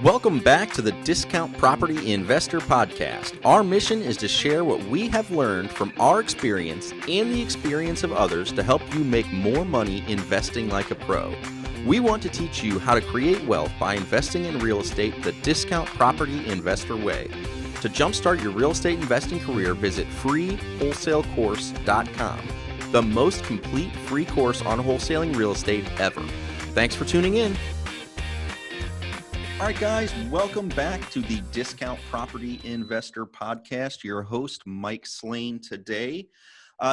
Welcome back to the Discount Property Investor Podcast. Our mission is to share what we have learned from our experience and the experience of others to help you make more money investing like a pro. We want to teach you how to create wealth by investing in real estate the Discount Property Investor way. To jumpstart your real estate investing career, visit freewholesalecourse.com, the most complete free course on wholesaling real estate ever. Thanks for tuning in. All right, guys, welcome back to the Discount Property Investor Podcast. Your host, Mike Slane, today.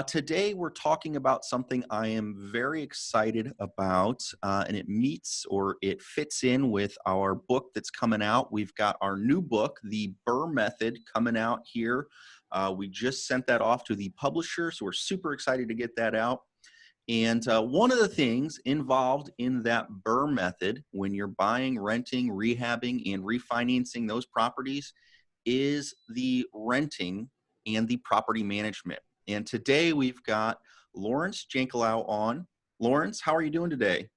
Today, we're talking about something I am very excited about, and it fits in with our book that's coming out. We've got our new book, The Brrrr Method, coming out here. We just sent that off to the publisher, so we're super excited to get that out. And one of the things involved in that Brrrr method when you're buying, renting, rehabbing, and refinancing those properties is the renting and the property management. And today we've got Laurence Jankelow on. Laurence, how are you doing today?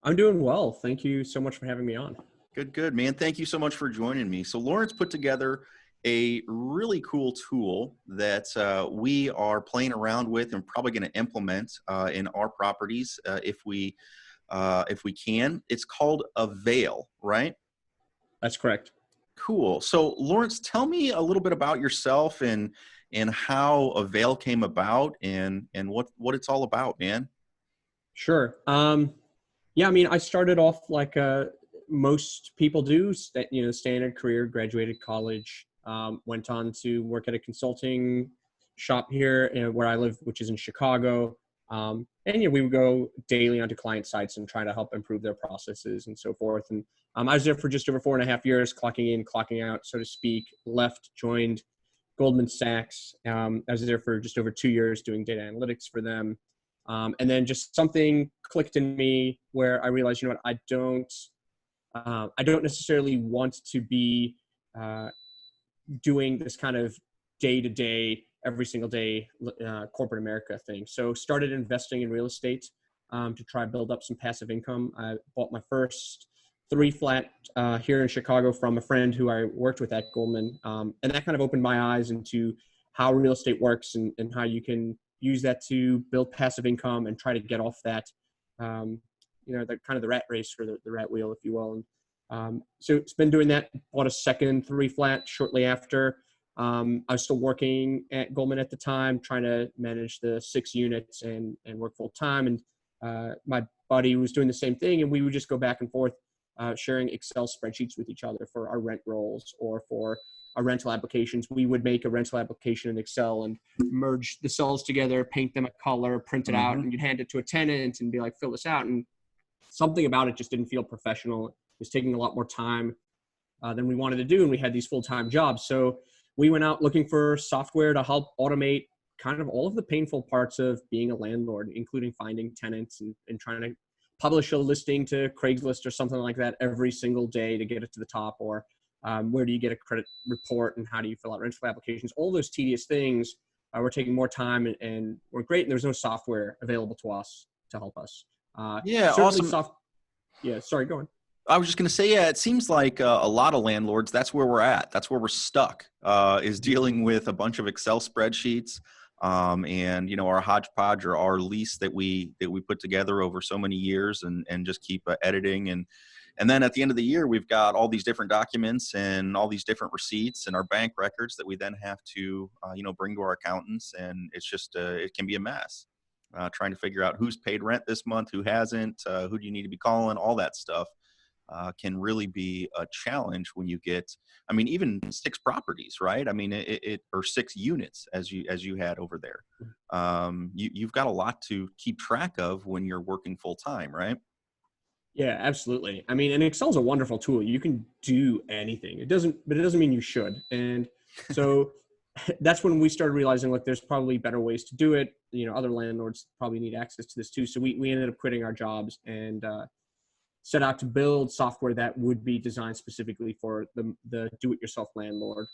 I'm doing well. Thank you so much for having me on. Good, man. Thank you so much for joining me. So Laurence put together a really cool tool that we are playing around with and probably going to implement in our properties if we can. It's called Avail, right? That's correct. Cool. So Laurence, tell me a little bit about yourself and how Avail came about and what it's all about, man. Sure. Yeah, I mean, I started off like most people do, standard career, graduated college. Went on to work at a consulting shop here where I live, which is in Chicago. We would go daily onto client sites and try to help improve their processes and so forth. And I was there for just over 4.5 years, clocking in, clocking out, so to speak. Left, joined Goldman Sachs. I was there for just over 2 years doing data analytics for them. And then just something clicked in me where I realized, you know what, I don't necessarily want to be doing this kind of day-to-day, every single day corporate America thing. So started investing in real estate to try to build up some passive income. I bought my first 3 flat here in Chicago from a friend who I worked with at Goldman. And that kind of opened my eyes into how real estate works and how you can use that to build passive income and try to get off that, the kind of the rat race or the rat wheel, if you will. And, so it's been doing that. Bought a second 3 flat shortly after. I was still working at Goldman at the time, trying to manage the 6 units and work full time. And my buddy was doing the same thing, and we would just go back and forth, sharing Excel spreadsheets with each other for our rent rolls or for our rental applications. We would make a rental application in Excel and merge the cells together, paint them a color, print it out, and you'd hand it to a tenant and be like, fill this out. And something about it just didn't feel professional. It was taking a lot more time than we wanted to do, and we had these full-time jobs. So we went out looking for software to help automate kind of all of the painful parts of being a landlord, including finding tenants and trying to publish a listing to Craigslist or something like that every single day to get it to the top, or where do you get a credit report and how do you fill out rental applications. All those tedious things were taking more time and were great, and there was no software available to us to help us. Awesome. Sorry, go on. I was just going to say, it seems like a lot of landlords, that's where we're at. That's where we're stuck, is dealing with a bunch of Excel spreadsheets and, our hodgepodge or our lease that we put together over so many years and just keep editing. And then at the end of the year, we've got all these different documents and all these different receipts and our bank records that we then have to, bring to our accountants. And it's just, it can be a mess. Trying to figure out who's paid rent this month, who hasn't, who do you need to be calling, all that stuff. Can really be a challenge when you get, even 6 properties, right? Or 6 units as you had over there. You've got a lot to keep track of when you're working full time, right? Yeah, absolutely. And Excel's a wonderful tool. You can do anything. But it doesn't mean you should. And so that's when we started realizing, look, there's probably better ways to do it. Other landlords probably need access to this too. So we ended up quitting our jobs and set out to build software that would be designed specifically for the do-it-yourself landlord.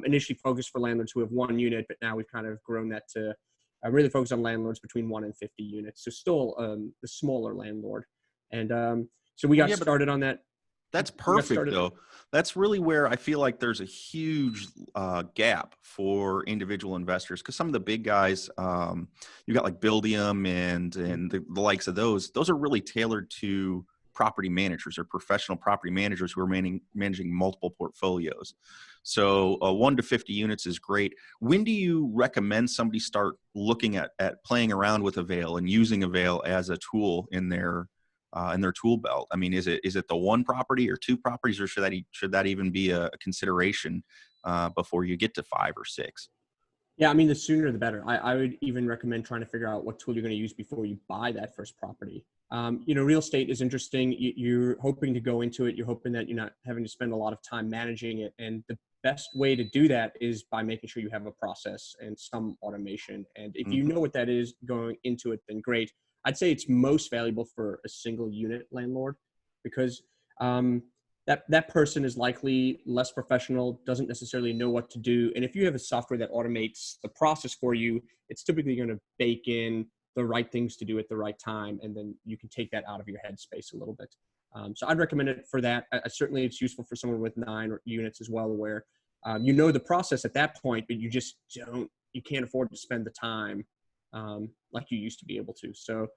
Initially focused for landlords who have 1 unit, but now we've kind of grown that to really focus on landlords between 1 and 50 units. So still the smaller landlord. And so we got started on that. That's We got perfect, started. though. That's really where I feel like there's a huge gap for individual investors, because some of the big guys, you got like Buildium and the likes of those are really tailored to property managers or professional property managers who are managing multiple portfolios. So 1 to 50 units is great. When do you recommend somebody start looking at playing around with Avail and using Avail as a tool in their tool belt? I mean, is it the one property or two properties, or should that even be a consideration before you get to 5 or 6? Yeah, I mean, the sooner the better. I would even recommend trying to figure out what tool you're going to use before you buy that first property. Real estate is interesting. You're hoping to go into it. You're hoping that you're not having to spend a lot of time managing it. And the best way to do that is by making sure you have a process and some automation. And if you Hmm. know what that is going into it, then great. I'd say it's most valuable for a single unit landlord, because that person is likely less professional, doesn't necessarily know what to do. And if you have a software that automates the process for you, it's typically going to bake in the right things to do at the right time. And then you can take that out of your headspace a little bit. So I'd recommend it for that. Certainly it's useful for someone with 9 units as well, where you know the process at that point, but you can't afford to spend the time like you used to be able to. So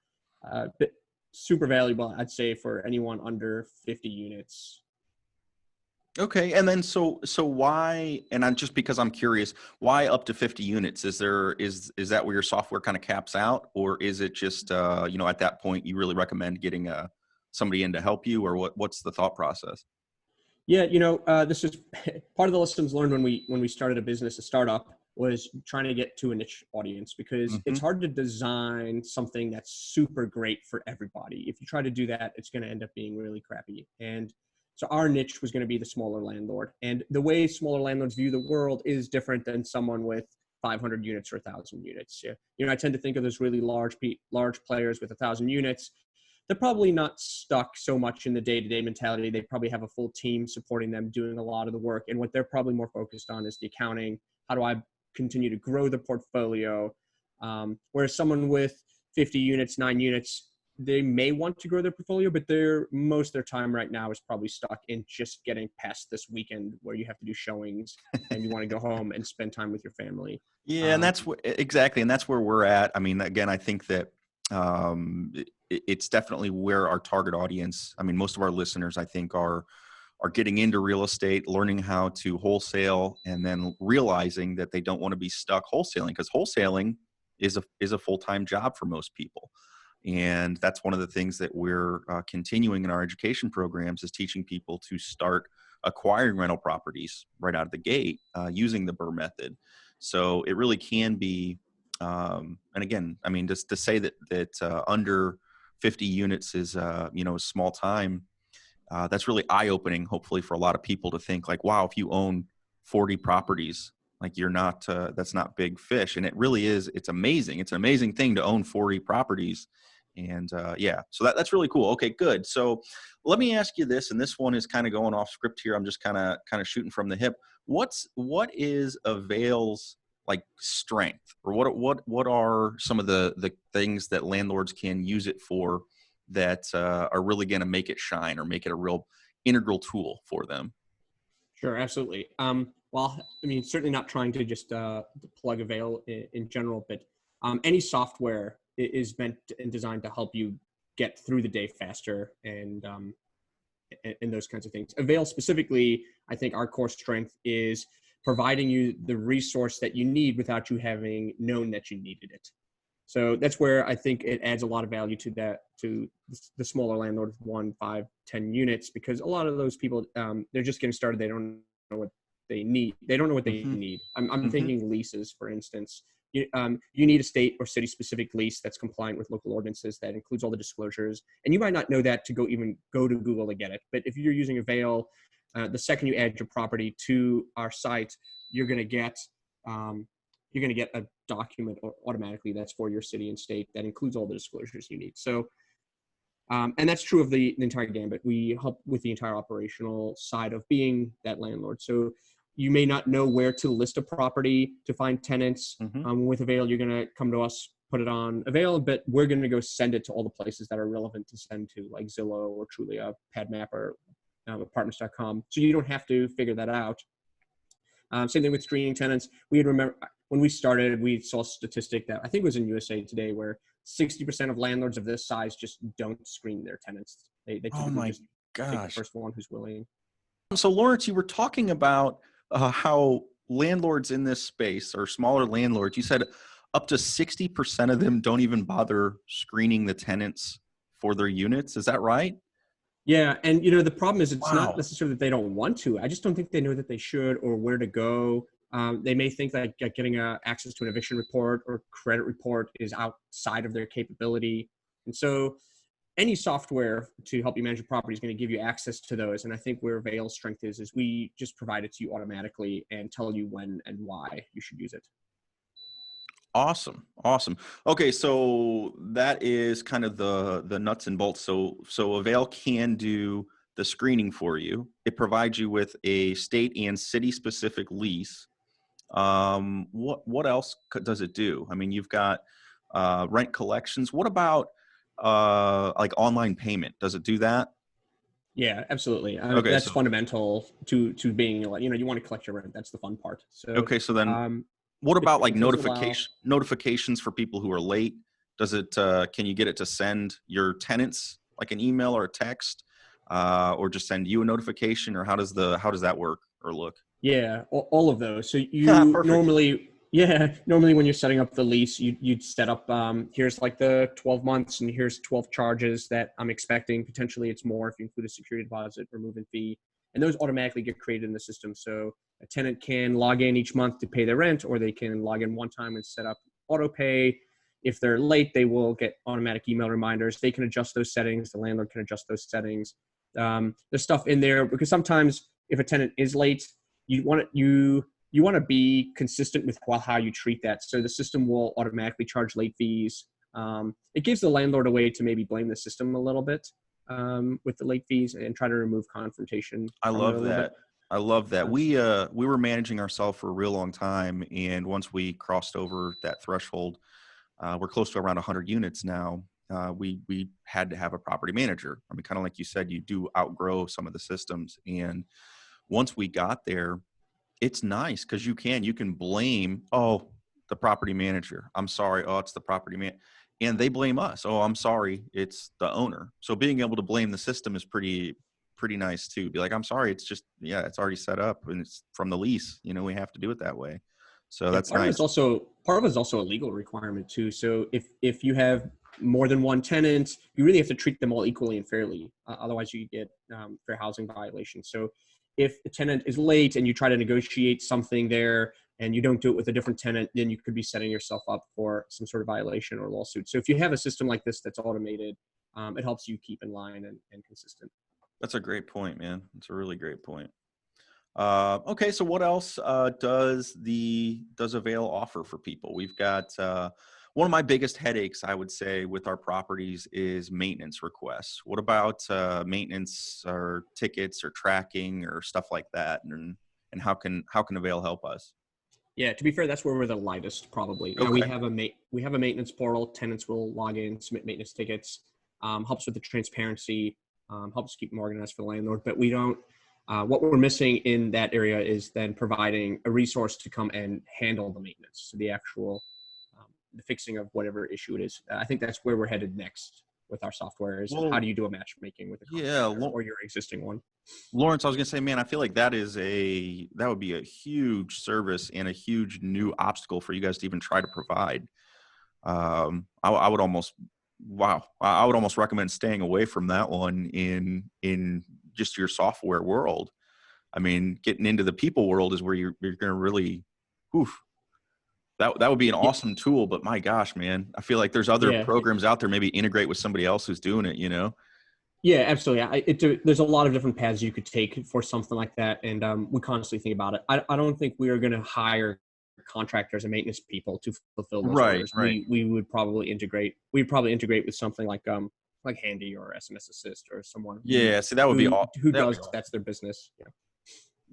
but super valuable, I'd say, for anyone under 50 units. Okay, and then so why? And I'm just because I'm curious, why up to 50 units? Is that where your software kind of caps out, or is it just at that point you really recommend getting somebody in to help you, or what's the thought process? Yeah, this is part of the lessons learned when we started a startup, was trying to get to a niche audience, because Hmm. it's hard to design something that's super great for everybody. If you try to do that, it's going to end up being really crappy. And so our niche was going to be the smaller landlord. And the way smaller landlords view the world is different than someone with 500 units or 1,000 units. Yeah. I tend to think of those really large players with 1,000 units. They're probably not stuck so much in the day-to-day mentality. They probably have a full team supporting them, doing a lot of the work. And what they're probably more focused on is the accounting. How do I continue to grow the portfolio? Whereas someone with 50 units, 9 units, they may want to grow their portfolio, but most of their time right now is probably stuck in just getting past this weekend where you have to do showings and you want to go home and spend time with your family. Yeah, and Um, that's exactly, and that's where we're at. I mean, again, I think that it's definitely where our target audience. I mean, most of our listeners, I think, are getting into real estate, learning how to wholesale, and then realizing that they don't want to be stuck wholesaling, because wholesaling is a full-time job for most people. And that's one of the things that we're continuing in our education programs, is teaching people to start acquiring rental properties right out of the gate using the Brrrr method. So it really can be, and again, I mean, just to say that under 50 units is a small time. That's really eye-opening, hopefully, for a lot of people to think like, wow, if you own 40 properties, like that's not big fish. And it really is. It's amazing. It's an amazing thing to own 40 properties. And yeah, so that's really cool. Okay, good. So let me ask you this, and this one is kind of going off script here. I'm just kind of shooting from the hip. What is Avail's like strength, or what are some of the things that landlords can use it for that are really going to make it shine or make it a real integral tool for them? Sure, absolutely. Well, I mean, certainly not trying to just plug Avail in general, but any software is meant and designed to help you get through the day faster, and those kinds of things. Avail specifically, I think our core strength is providing you the resource that you need without you having known that you needed it. So that's where I think it adds a lot of value to the smaller landlord with 1, 5, 10 units, because a lot of those people, they're just getting started. They don't know what they need. They don't know what they Hmm. need. I'm Hmm. thinking leases, for instance. You need a state or city specific lease that's compliant with local ordinances, that includes all the disclosures. And you might not know that to go to Google to get it. But if you're using Avail, the second you add your property to our site, you're going to get a document automatically that's for your city and state that includes all the disclosures you need. So, and that's true of the entire gambit. We help with the entire operational side of being that landlord. So you may not know where to list a property to find tenants. Hmm. With Avail, you're going to come to us, put it on Avail, but we're going to go send it to all the places that are relevant to send to, like Zillow or Trulia, PadMapper, apartments.com. So you don't have to figure that out. Same thing with screening tenants. Remember when we started, we saw a statistic that I think was in USA Today where 60% of landlords of this size just don't screen their tenants. They Oh typically my just take the gosh. first one who's willing. So Lawrence, you were talking about how landlords in this space, or smaller landlords, you said up to 60% of them don't even bother screening the tenants for their units. Is that right? Yeah, and the problem is it's not Wow. necessarily that they don't want to. I just don't think they know that they should or where to go. They may think that getting access to an eviction report or credit report is outside of their capability. And so any software to help you manage your property is going to give you access to those. And I think where Avail's strength is we just provide it to you automatically and tell you when and why you should use it. Awesome. Awesome. Okay. So that is kind of the nuts and bolts. So Avail can do the screening for you. It provides you with a state and city specific lease. What else does it do? I mean, you've got rent collections. What about like online payment? Does it do that? Yeah, absolutely. Okay. That's So fundamental to being, you want to collect your rent. That's the fun part. So okay. So then, um, what about like it does allow. notifications for people who are late? Does it? Can you get it to send your tenants like an email or a text, or just send you a notification, or how does that work or look? Yeah, all of those. So Yeah, you perfect. normally when you're setting up the lease, you'd set up, here's like the 12 months and here's 12 charges that I'm expecting. Potentially it's more if you include a security deposit or move-in fee. And those automatically get created in the system. So a tenant can log in each month to pay their rent, or they can log in one time and set up auto pay. If they're late, they will get automatic email reminders. They can adjust those settings. The landlord can adjust those settings. There's stuff in there because sometimes if a tenant is late, you want to be consistent with how you treat that. So the system will automatically charge late fees. It gives the landlord a way to maybe blame the system a little bit with the late fees and try to remove confrontation I from it a love little bit. that. I love that. Um, We were managing ourselves for a real long time, and once we crossed over that threshold, we're close to around 100 units now. We had to have a property manager. I mean, kind of like you said, you do outgrow some of the systems, and once we got there, it's nice because you can blame, oh, the property manager. I'm sorry. Oh, it's the property man. And they blame us. Oh, I'm sorry. It's the owner. So being able to blame the system is pretty nice too. Be like, I'm sorry. It's just, yeah, it's already set up and it's from the lease. We have to do it that way. So yeah, that's nice. part of it is also a legal requirement too. So if you have more than one tenant, you really have to treat them all equally and fairly. Otherwise, you get fair housing violations. So if a tenant is late and you try to negotiate something there and you don't do it with a different tenant, then you could be setting yourself up for some sort of violation or lawsuit. So if you have a system like this that's automated, it helps you keep in line and consistent. That's a great point, man. It's a really great point. Okay, so what else does Avail offer for people? We've got one of my biggest headaches, I would say, with our properties is maintenance requests. What about maintenance or tickets or tracking or stuff like that? And how can Avail help us? Yeah, to be fair, that's where we're the lightest probably. Now Okay. we have a maintenance portal. Tenants will log in, submit maintenance tickets. Helps with the transparency. Helps keep them organized for the landlord. But we don't. What we're missing in that area is then providing a resource to come and handle the maintenance, so the actual the fixing of whatever issue it is. I think that's where we're headed next with our software. Is how Well, do you do a matchmaking with a yeah, contractor or your existing one? Lawrence, I was gonna say, man, I feel like that would be a huge service and a huge new obstacle for you guys to even try to provide. I would almost, wow, I would almost recommend staying away from that one in just your software world. I mean, getting into the people world is where you're going to really, oof, that would be an awesome tool. But my gosh, man, I feel like there's other Yeah, programs out there. Maybe integrate with somebody else who's doing it. yeah, absolutely. There's a lot of different paths you could take for something like that, and we constantly think about it. I don't think we are going to hire contractors and maintenance people to fulfill those Right, orders. right. We would probably integrate. We'd probably integrate with something like Handy or SMS Assist or someone Yeah, see, that would be all. who That'd be does awesome. that's their business. Yeah.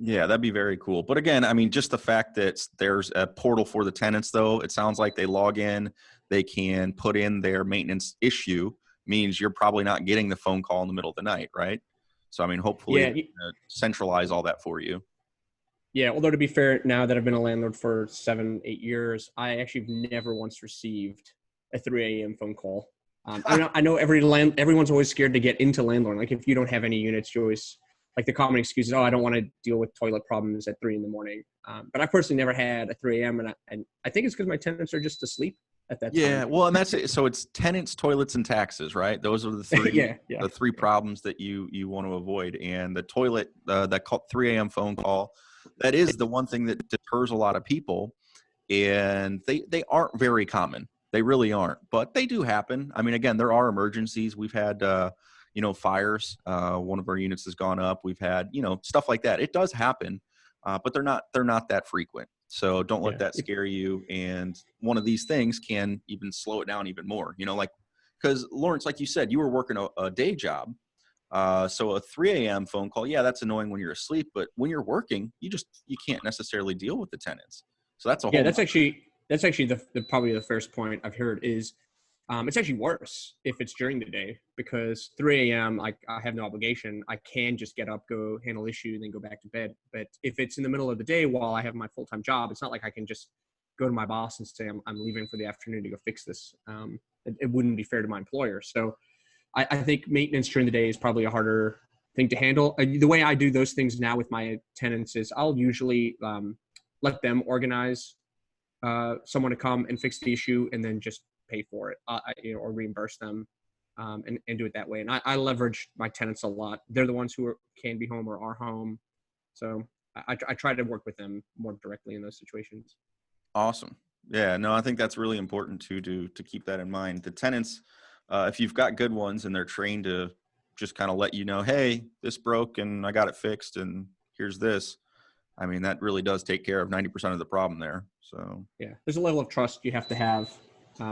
Yeah, that'd be very cool. But again, I mean, just the fact that there's a portal for the tenants, though, it sounds like they log in, they can put in their maintenance issue, means you're probably not getting the phone call in the middle of the night, right? So, I mean, hopefully Yeah. they're gonna centralize all that for you. Yeah. Although to be fair, now that I've been a landlord for 7, 8 years, I actually have never once received a 3 a.m. phone call. I know everyone's always scared to get into landlord. Like if you don't have any units, you always like the common excuse is, oh, I don't want to deal with toilet problems at 3 a.m. But I personally never had a 3 a.m. And I think it's because my tenants are just asleep at that Yeah, time. well, and that's it. So it's tenants, toilets, and taxes, right? Those are the three Yeah. the three problems that you want to avoid. And the toilet, that 3 a.m. phone call, that is the one thing that deters a lot of people. And they aren't very common. They really aren't, but they do happen. I mean, again, there are emergencies. We've had fires. One of our units has gone up. We've had stuff like that. It does happen, but they're not that frequent. So don't let Yeah. that scare you. And one of these things can even slow it down even more. Like because Laurence, like you said, you were working a day job. So a 3 a.m. phone call, yeah, that's annoying when you're asleep, but when you're working, you can't necessarily deal with the tenants. So that's a Yeah, whole. that's actually the probably the first point I've heard is it's actually worse if it's during the day because 3 a.m. I have no obligation. I can just get up, go handle issue, and then go back to bed. But if it's in the middle of the day while I have my full-time job, it's not like I can just go to my boss and say I'm leaving for the afternoon to go fix this. It wouldn't be fair to my employer. So I think maintenance during the day is probably a harder thing to handle. The way I do those things now with my tenants is I'll usually let them organize someone to come and fix the issue and then just pay for it or reimburse them and do it that way. And I leverage my tenants a lot. They're the ones who can be home or are home. So I try to work with them more directly in those situations. Awesome. Yeah, no, I think that's really important to keep that in mind. The tenants, if you've got good ones and they're trained to just kind of let you know, hey, this broke and I got it fixed and here's this. I mean, that really does take care of 90% of the problem there. So yeah, there's a level of trust you have to have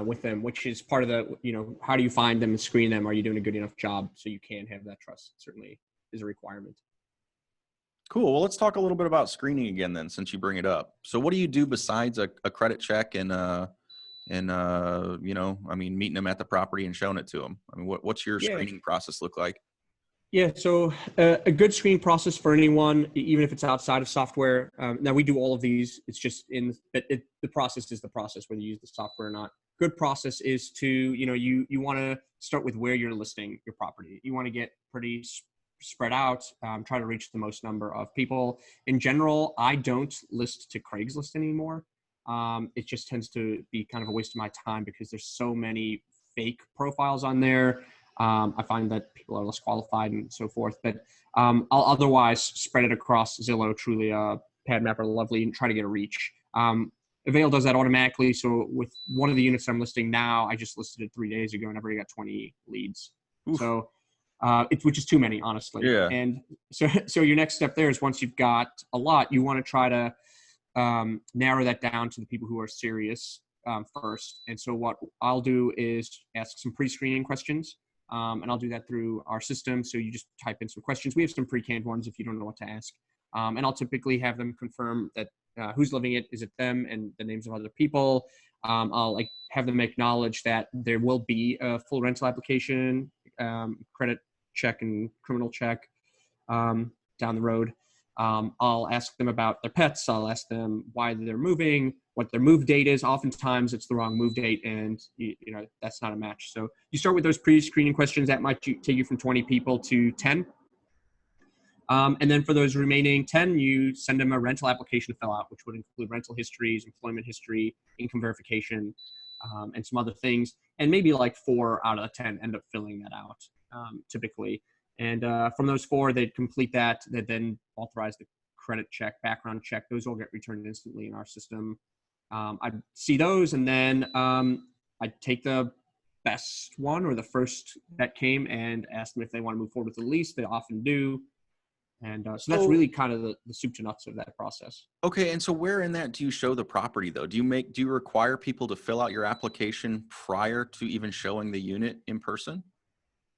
with them, which is part of the, how do you find them and screen them? Are you doing a good enough job so you can have that trust? Certainly is a requirement. cool. Well, let's talk a little bit about screening again then, since you bring it up. So what do you do besides a credit check and meeting them at the property and showing it to them? I mean, what's your Yeah. screening process look like? Yeah, so a good screening process for anyone, even if it's outside of software. Now we do all of these. It's just the process is the process, whether you use the software or not. Good process is to, you want to start with where you're listing your property. You want to get pretty spread out, try to reach the most number of people. In general, I don't list to Craigslist anymore. It just tends to be kind of a waste of my time because there's so many fake profiles on there. I find that people are less qualified and so forth, but I'll otherwise spread it across Zillow, Trulia, PadMapper, Lovely, and try to get a reach. Avail does that automatically. So with one of the units I'm listing now, I just listed it 3 days ago and I've already got 20 leads. Oof. So which is too many, honestly. Yeah. And so your next step there is once you've got a lot, you want to try to narrow that down to the people who are serious first. And so what I'll do is ask some pre-screening questions. And I'll do that through our system. So you just type in some questions. We have some pre-canned ones if you don't know what to ask. And I'll typically have them confirm that who's living it, is it them, and the names of other people. I'll have them acknowledge that there will be a full rental application, credit check and criminal check down the road. I'll ask them about their pets. I'll ask them why they're moving, what their move date is. Oftentimes it's the wrong move date and that's not a match. So you start with those pre-screening questions that might take you from 20 people to 10. And then for those remaining 10, you send them a rental application to fill out, which would include rental histories, employment history, income verification, and some other things. And maybe like 4 out of the 10 end up filling that out typically. And from those 4, they'd complete that. They'd then authorize the credit check, background check. Those all get returned instantly in our system. I'd see those, and then I'd take the best one or the first that came and ask them if they want to move forward with the lease. They often do. And so that's really kind of the soup to nuts of that process. Okay, and so where in that do you show the property, though? Do you require people to fill out your application prior to even showing the unit in person?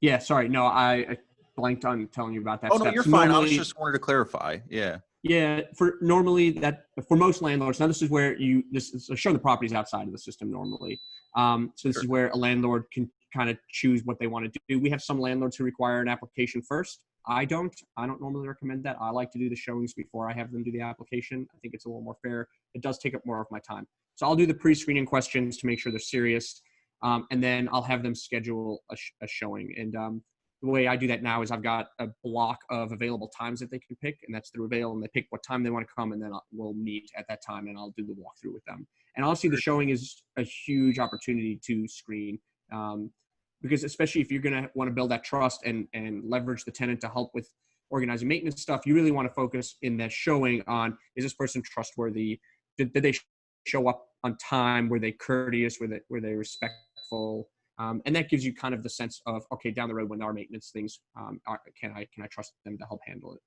Yeah, sorry. No, I blanked on telling you about that Oh, no, step. you're So fine. I normally, was just wanted to clarify. Yeah. Yeah, for most landlords. Now this is where showing the properties outside of the system normally. So this Sure. is where a landlord can kind of choose what they want to do. We have some landlords who require an application first. I don't normally recommend that. I like to do the showings before I have them do the application. I think it's a little more fair. It does take up more of my time. So I'll do the pre-screening questions to make sure they're serious. And then I'll have them schedule a showing. And the way I do that now is I've got a block of available times that they can pick, and that's through Avail, and they pick what time they want to come, and then we'll meet at that time, and I'll do the walkthrough with them. And honestly, the showing is a huge opportunity to screen, because especially if you're going to want to build that trust and leverage the tenant to help with organizing maintenance stuff, you really want to focus in that showing on, is this person trustworthy? Did they show up on time? Were they courteous? Were they respectful? And that gives you kind of the sense of, okay, down the road when there are maintenance things, can I trust them to help handle it?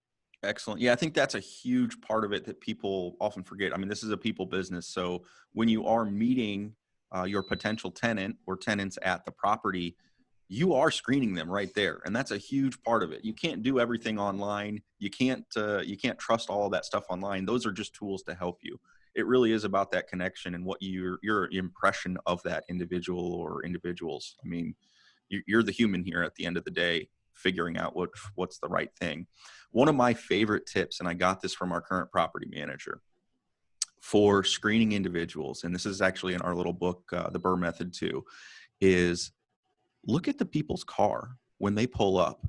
Excellent. Yeah, I think that's a huge part of it that people often forget. I mean, this is a people business. So when you are meeting your potential tenant or tenants at the property, you are screening them right there. And that's a huge part of it. You can't do everything online. You can't trust all of that stuff online. Those are just tools to help you. It really is about that connection and what your impression of that individual or individuals. I mean, you're the human here at the end of the day, figuring out what's the right thing. One of my favorite tips, and I got this from our current property manager, for screening individuals, and this is actually in our little book, the Brrrr Method too, is look at the people's car when they pull up,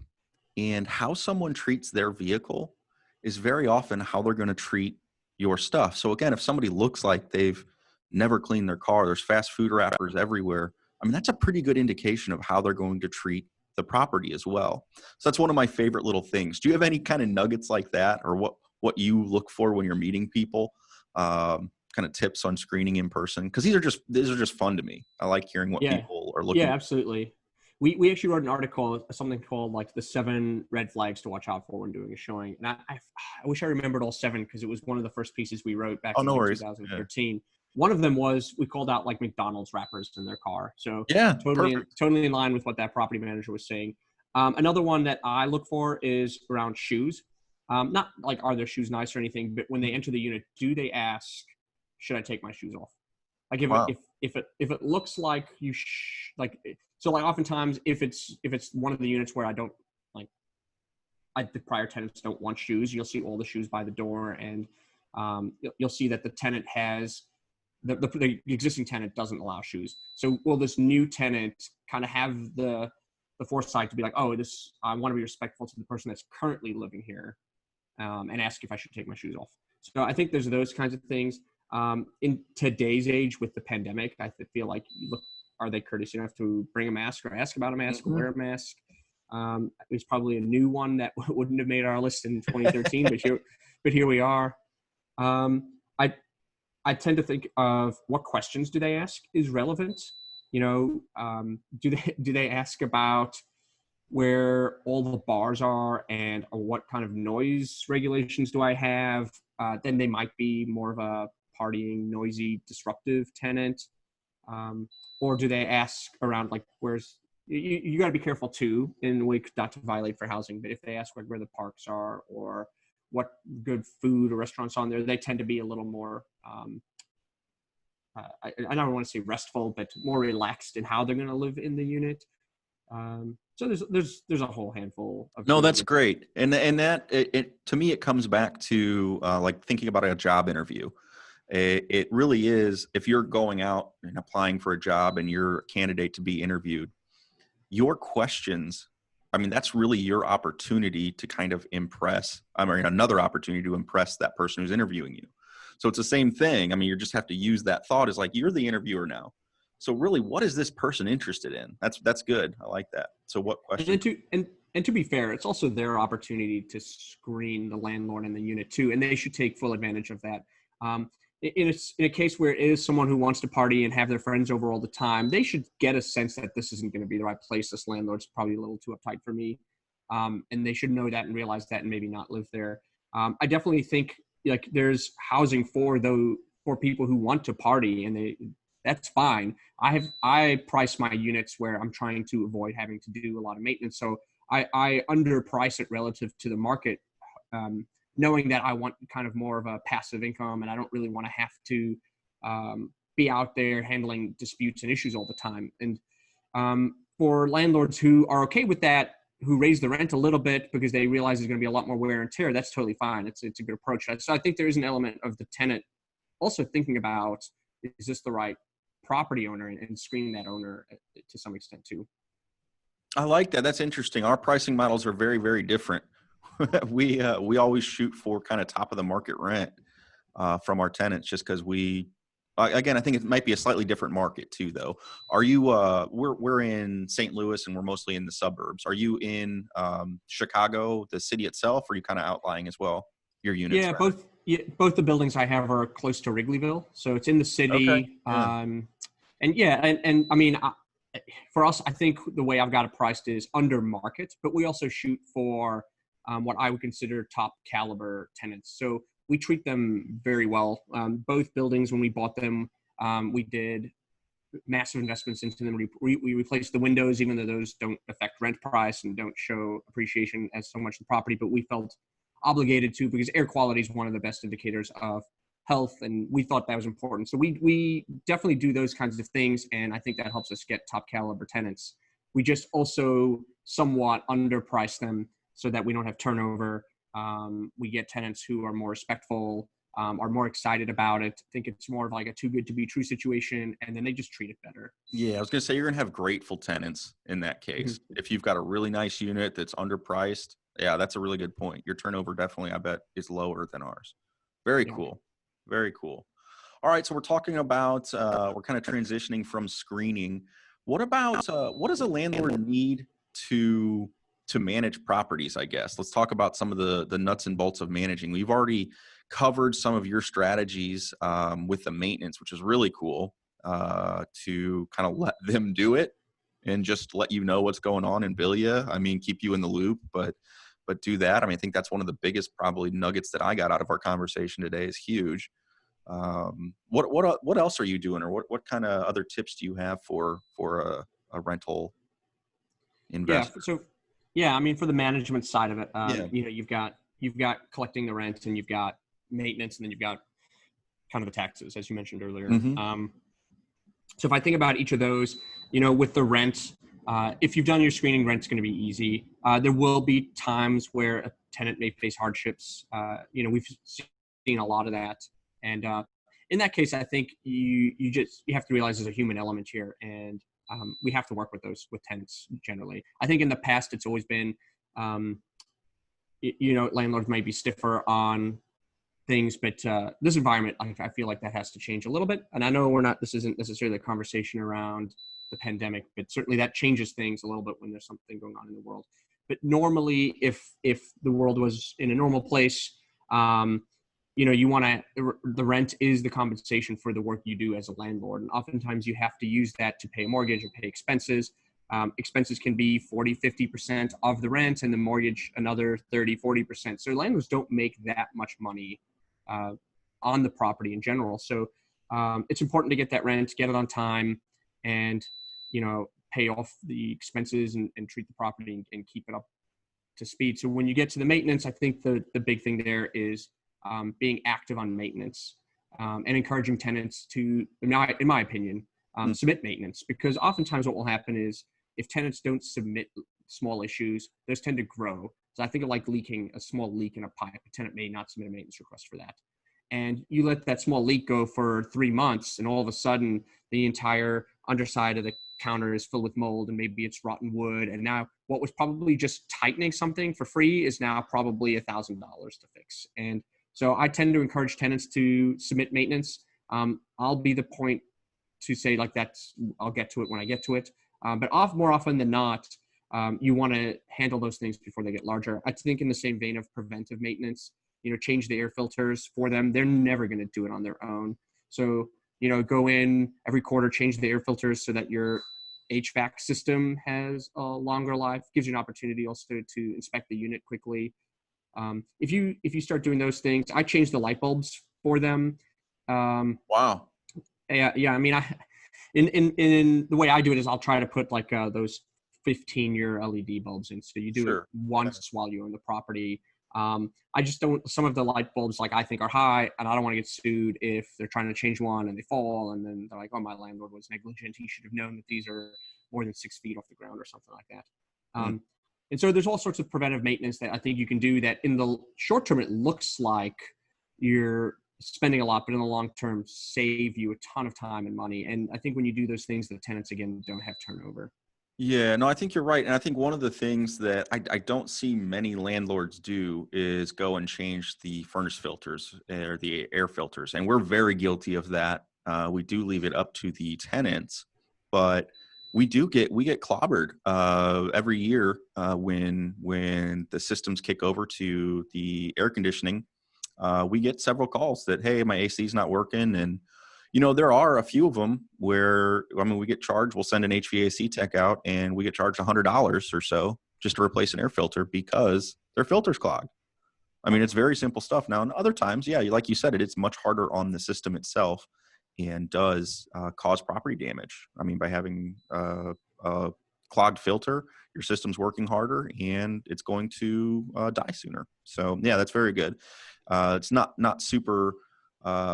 and how someone treats their vehicle is very often how they're going to treat your stuff. So again, if somebody looks like they've never cleaned their car, there's fast food wrappers everywhere. I mean, that's a pretty good indication of how they're going to treat the property as well. So that's one of my favorite little things. Do you have any kind of nuggets like that, or what you look for when you're meeting people? Kind of tips on screening in person? Because these are just fun to me. I like hearing what people are looking. Yeah, absolutely. We actually wrote an article, something called like the 7 red flags to watch out for when doing a showing. And I wish I remembered all 7, because it was one of the first pieces we wrote back in 2013. Yeah. One of them was, we called out like McDonald's wrappers in their car. So yeah, totally in line with what that property manager was saying. Another one that I look for is around shoes. Not like, are their shoes nice or anything, but when they enter the unit, do they ask, should I take my shoes off? Like if it looks like so like oftentimes if it's one of the units where I don't like, the prior tenants don't want shoes, you'll see all the shoes by the door, and you'll see that the tenant has the existing tenant doesn't allow shoes. So will this new tenant kind of have the foresight to be like, oh, I want to be respectful to the person that's currently living here, and ask if I should take my shoes off. So I think there's those kinds of things. In today's age with the pandemic, I feel like are they courteous enough to bring a mask or ask about a mask or wear a mask? It was probably a new one that wouldn't have made our list in 2013, but here we are. I tend to think of what questions do they ask is relevant. Do they ask about where all the bars are and what kind of noise regulations do I have? Then they might be more of a partying, noisy, disruptive tenant. Or do they ask around like you got to be careful too in a way not to violate for housing, but if they ask like where the parks are or what good food or restaurants on there, they tend to be a little more I don't want to say restful, but more relaxed in how they're going to live in the unit. So there's a whole handful of. No, that's great. And that to me, it comes back to like thinking about a job interview. It really is, if you're going out and applying for a job and you're a candidate to be interviewed, your questions, I mean, that's really your opportunity to kind of another opportunity to impress that person who's interviewing you. So it's the same thing. I mean, you just have to use that thought as like, you're the interviewer now. So really, what is this person interested in? That's good. I like that. So what questions? And to be fair, it's also their opportunity to screen the landlord and the unit too, and they should take full advantage of that. In a case where it is someone who wants to party and have their friends over all the time, they should get a sense that this isn't going to be the right place. This landlord's probably a little too uptight for me. And they should know that and realize that and maybe not live there. I definitely think like there's housing for people who want to party, and that's fine. I price my units where I'm trying to avoid having to do a lot of maintenance. So I underprice it relative to the market, knowing that I want kind of more of a passive income, and I don't really want to have to be out there handling disputes and issues all the time. And for landlords who are okay with that, who raise the rent a little bit because they realize there's going to be a lot more wear and tear, that's totally fine. It's a good approach. So I think there is an element of the tenant also thinking about, is this the right property owner, and screening that owner to some extent too. I like that. That's interesting. Our pricing models are very, very different. We always shoot for kind of top of the market rent from our tenants, just because again, I think it might be a slightly different market too, though. Are you? We're in St. Louis, and we're mostly in the suburbs. Are you in Chicago, the city itself, or are you kind of outlying as well? Your units? Yeah, both. Yeah, both the buildings I have are close to Wrigleyville, so it's in the Okay. city. Yeah. And I mean, for us, I think the way I've got it priced is under market, but we also shoot for what I would consider top caliber tenants. So we treat them very well. Both buildings, when we bought them, we did massive investments into them. We replaced the windows, even though those don't affect rent price and don't show appreciation as so much the property, but we felt obligated to, because air quality is one of the best indicators of health, and we thought that was important. So we definitely do those kinds of things, and I think that helps us get top caliber tenants. We just also somewhat underprice them so that we don't have turnover. We get tenants who are more respectful, are more excited about it, think it's more of like a too good to be true situation, and then they just treat it better. Yeah, I was gonna say you're gonna have grateful tenants in that case. If you've got a really nice unit that's underpriced, yeah, that's a really good point. Your turnover definitely, I bet, is lower than ours. Very Yeah. cool. Very cool. All right, so we're talking about we're kind of transitioning from screening. What does a landlord need to manage properties, I guess? Let's talk about some of the nuts and bolts of managing. We've already covered some of your strategies with the maintenance, which is really cool, to kind of let them do it and just let you know what's going on and bill you. I mean, keep you in the loop, but do that. I mean, I think that's one of the biggest probably nuggets that I got out of our conversation today. Is huge. What else are you doing, or what kind of other tips do you have for a rental Yeah. investor? So, yeah, I mean, for the management side of it, Yeah. you've got collecting the rent, and you've got maintenance, and then you've got kind of the taxes, as you mentioned earlier. Mm-hmm. So if I think about each of those, with the rent, if you've done your screening, rent's going to be easy. There will be times where a tenant may face hardships. We've seen a lot of that, and in that case, I think you have to realize there's a human element here, and we have to work with tenants generally. I think in the past it's always been, landlords might be stiffer on things, but this environment, I feel like that has to change a little bit. And I know this isn't necessarily a conversation around the pandemic, but certainly that changes things a little bit when there's something going on in the world. But normally, if the world was in a normal place, the rent is the compensation for the work you do as a landlord. And oftentimes you have to use that to pay a mortgage or pay expenses. Expenses can be 40, 50% of the rent, and the mortgage another 30, 40%. So landlords don't make that much money on the property in general. So it's important to get that rent, get it on time, and pay off the expenses and treat the property and keep it up to speed. So when you get to the maintenance, I think the big thing there is being active on maintenance and encouraging tenants to, in my opinion, submit maintenance, because oftentimes what will happen is if tenants don't submit small issues, those tend to grow. So I think of like leaking, a small leak in a pipe. A tenant may not submit a maintenance request for that. And you let that small leak go for 3 months, and all of a sudden the entire underside of the counter is filled with mold, and maybe it's rotten wood. And now what was probably just tightening something for free is now probably $1,000 to fix. And so I tend to encourage tenants to submit maintenance. I'll be the point to say like I'll get to it when I get to it. But more often than not, you want to handle those things before they get larger. I think in the same vein of preventive maintenance, change the air filters for them. They're never going to do it on their own. So, go in every quarter, change the air filters so that your HVAC system has a longer life. Gives you an opportunity also to inspect the unit quickly. If you start doing those things, I change the light bulbs for them. Wow. Yeah. I mean, in the way I do it is I'll try to put like those 15-year LED bulbs in. So you do it once while you own the property. I just don't, some of the light bulbs like I think are high, and I don't want to get sued if they're trying to change one and they fall, and then they're like, oh, my landlord was negligent. He should have known that these are more than 6 feet off the ground or something like that. And so there's all sorts of preventive maintenance that I think you can do that in the short term, it looks like you're spending a lot, but in the long term, save you a ton of time and money. And I think when you do those things, the tenants, again, don't have turnover. Yeah, no, I think you're right. And I think one of the things that I don't see many landlords do is go and change the furnace filters or the air filters. And we're very guilty of that. We do leave it up to the tenants, but we get clobbered every year when the systems kick over to the air conditioning. We get several calls that, hey, my AC is not working. And there are a few of them where, we get charged, we'll send an HVAC tech out and we get charged $100 or so just to replace an air filter because their filter's clogged. It's very simple stuff. Now, in other times, yeah, like you said, it's much harder on the system itself and does cause property damage. By having a clogged filter, your system's working harder and it's going to die sooner. So, yeah, that's very good. It's not super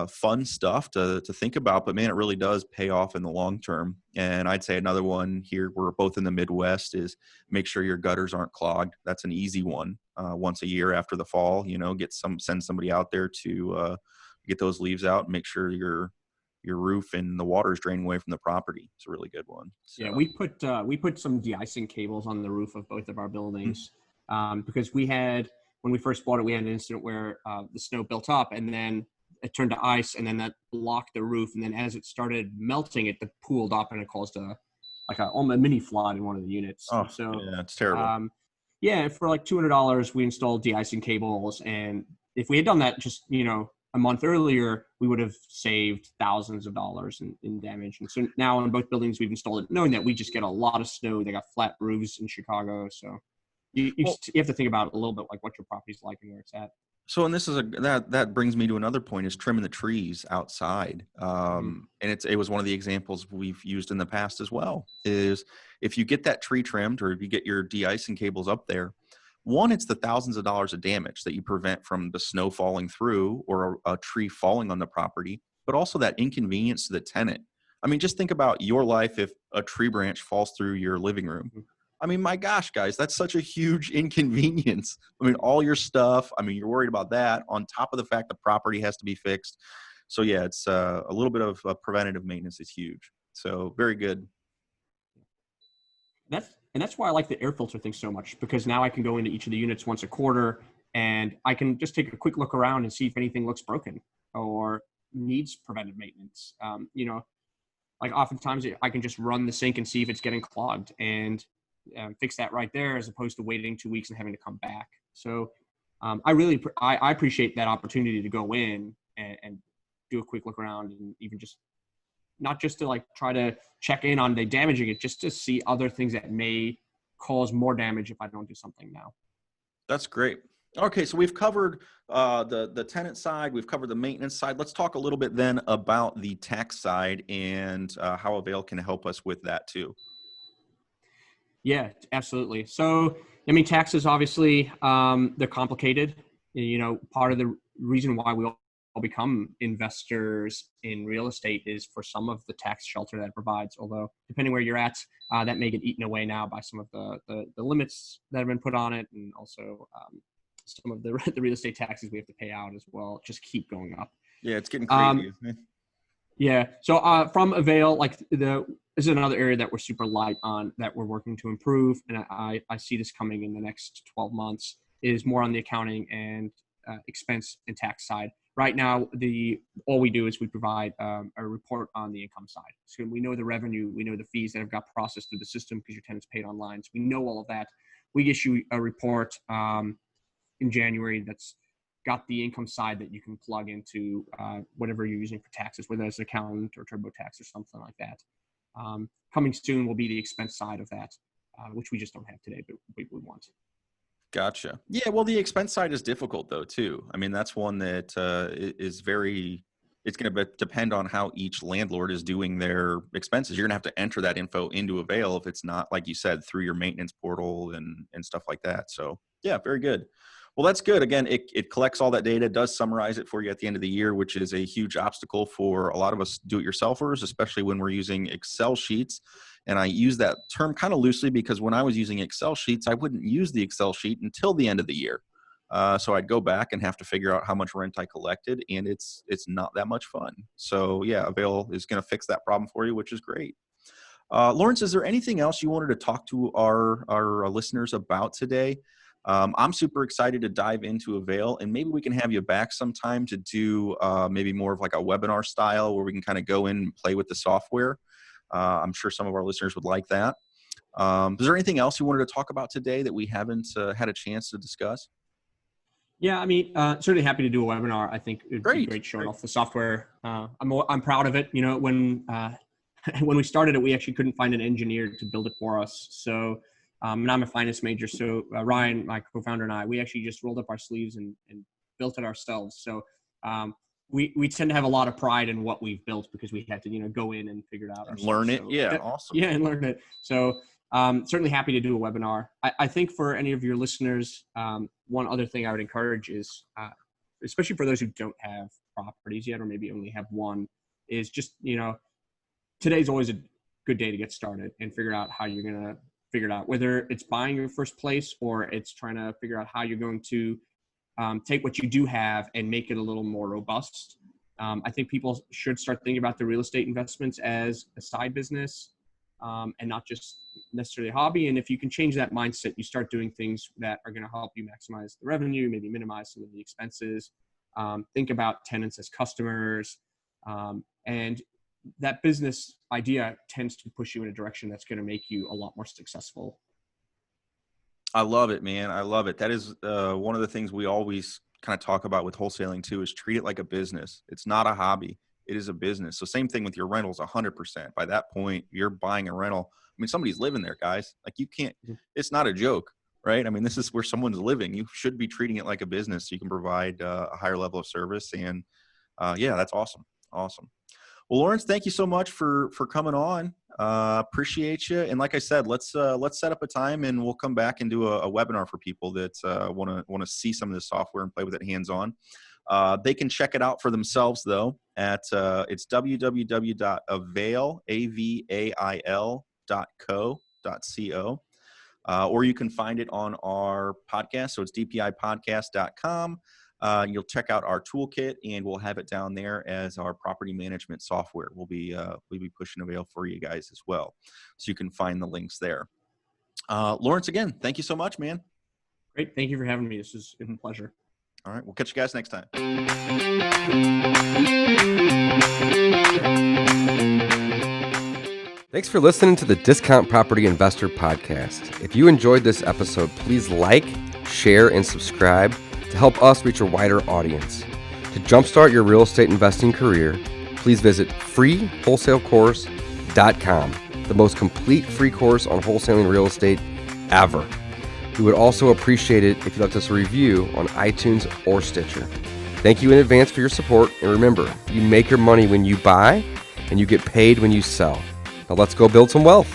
fun stuff to think about, but man, it really does pay off in the long term. And I'd say another one here, we're both in the Midwest, is make sure your gutters aren't clogged. That's an easy one. Once a year after the fall, send somebody out there to get those leaves out and make sure your roof and the water is draining away from the property. It's a really good one. So. Yeah, we put some de-icing cables on the roof of both of our buildings because when we first bought it, we had an incident where the snow built up and then it turned to ice, and then that blocked the roof. And then as it started melting, it pooled up, and it caused a mini flood in one of the units. Oh, so yeah, it's terrible. For like $200, we installed de-icing cables, and if we had done that just a month earlier, we would have saved thousands of dollars in damage. And so now in both buildings, we've installed it, knowing that we just get a lot of snow. They got flat roofs in Chicago, so you have to think about it a little bit, like what your property's like and where it's at. So, and this is that brings me to another point, is trimming the trees outside. And it was one of the examples we've used in the past as well, is if you get that tree trimmed or if you get your de-icing cables up there, one, it's the thousands of dollars of damage that you prevent from the snow falling through or a tree falling on the property, but also that inconvenience to the tenant. Just think about your life if a tree branch falls through your living room. My gosh, guys, that's such a huge inconvenience. All your stuff, you're worried about that on top of the fact the property has to be fixed. So yeah, it's a little bit of preventative maintenance is huge. So very good. That's why I like the air filter thing so much, because now I can go into each of the units once a quarter and I can just take a quick look around and see if anything looks broken or needs preventive maintenance. Like oftentimes I can just run the sink and see if it's getting clogged and fix that right there, as opposed to waiting 2 weeks and having to come back. So I appreciate that opportunity to go in and do a quick look around, and even just not just to like try to check in on the damaging it, just to see other things that may cause more damage if I don't do something now. That's great. Okay, so we've covered the tenant side, we've covered the maintenance side. Let's talk a little bit then about the tax side and how Avail can help us with that too. Yeah, absolutely. So, taxes, obviously, they're complicated. Part of the reason why we all become investors in real estate is for some of the tax shelter that it provides. Although, depending where you're at, that may get eaten away now by some of the limits that have been put on it, and also some of the real estate taxes we have to pay out as well just keep going up. Yeah, it's getting crazy, isn't it? Yeah. So from Avail, this is another area that we're super light on, that we're working to improve. And I see this coming in the next 12 months, is more on the accounting and expense and tax side. Right now, all we do is we provide a report on the income side. So we know the revenue, we know the fees that have got processed through the system because your tenant's paid online. So we know all of that. We issue a report in January that's got the income side that you can plug into whatever you're using for taxes, whether it's an accountant or TurboTax or something like that. Coming soon will be the expense side of that, which we just don't have today, but we want. Gotcha. Yeah, well, the expense side is difficult though too. That's one that is very, it's going to depend on how each landlord is doing their expenses. You're going to have to enter that info into Avail if it's not, like you said, through your maintenance portal and stuff like that. So yeah, very good. Well, that's good. Again, it collects all that data, does summarize it for you at the end of the year, which is a huge obstacle for a lot of us do-it-yourselfers, especially when we're using Excel sheets. And I use that term kind of loosely because when I was using Excel sheets, I wouldn't use the Excel sheet until the end of the year. So I'd go back and have to figure out how much rent I collected, and it's not that much fun. So yeah, Avail is going to fix that problem for you, which is great. Laurence, is there anything else you wanted to talk to our listeners about today? I'm super excited to dive into Avail, and maybe we can have you back sometime to do maybe more of like a webinar style where we can kind of go in and play with the software. I'm sure some of our listeners would like that. Is there anything else you wanted to talk about today that we haven't had a chance to discuss? Yeah, I mean, certainly happy to do a webinar. I think it'd be great showing off the software. I'm proud of it. You know, when we started it, we actually couldn't find an engineer to build it for us. So, and I'm a finance major. So Ryan, my co-founder, and I, we actually just rolled up our sleeves and built it ourselves. So we tend to have a lot of pride in what we've built because we had to, go in and figure it out ourselves. Learn it. So, yeah, awesome. Yeah, and learn it. So certainly happy to do a webinar. I think for any of your listeners, one other thing I would encourage is, especially for those who don't have properties yet, or maybe only have one, is just, today's always a good day to get started and figure out how you're going to figure it out, whether it's buying your first place or it's trying to figure out how you're going to take what you do have and make it a little more robust. I think people should start thinking about the real estate investments as a side business and not just necessarily a hobby. And if you can change that mindset, you start doing things that are going to help you maximize the revenue, maybe minimize some of the expenses. Think about tenants as customers. And that business idea tends to push you in a direction that's going to make you a lot more successful. I love it, man. I love it. That is one of the things we always kind of talk about with wholesaling too, is treat it like a business. It's not a hobby. It is a business. So same thing with your rentals, 100%. By that point, you're buying a rental. I mean, somebody's living there, guys. Like you can't, it's not a joke, right? I mean, this is where someone's living. You should be treating it like a business so you can provide a higher level of service. And yeah, that's awesome. Awesome. Well, Laurence, thank you so much for coming on. Appreciate you. And like I said, let's set up a time and we'll come back and do a webinar for people that want to see some of this software and play with it hands-on. They can check it out for themselves though at it's www.avail.co. Or you can find it on our podcast. So it's dpipodcast.com. You'll check out our toolkit, and we'll have it down there as our property management software. We'll be pushing Avail for you guys as well, so you can find the links there. Laurence, again, thank you so much, man. Great, thank you for having me. This is a pleasure. All right, we'll catch you guys next time. Thanks for listening to the Discount Property Investor Podcast. If you enjoyed this episode, please like, share, and subscribe to help us reach a wider audience. To jumpstart your real estate investing career, please visit freewholesalecourse.com, the most complete free course on wholesaling real estate ever. We would also appreciate it if you left us a review on iTunes or Stitcher. Thank you in advance for your support, and remember, you make your money when you buy, and you get paid when you sell. Now let's go build some wealth.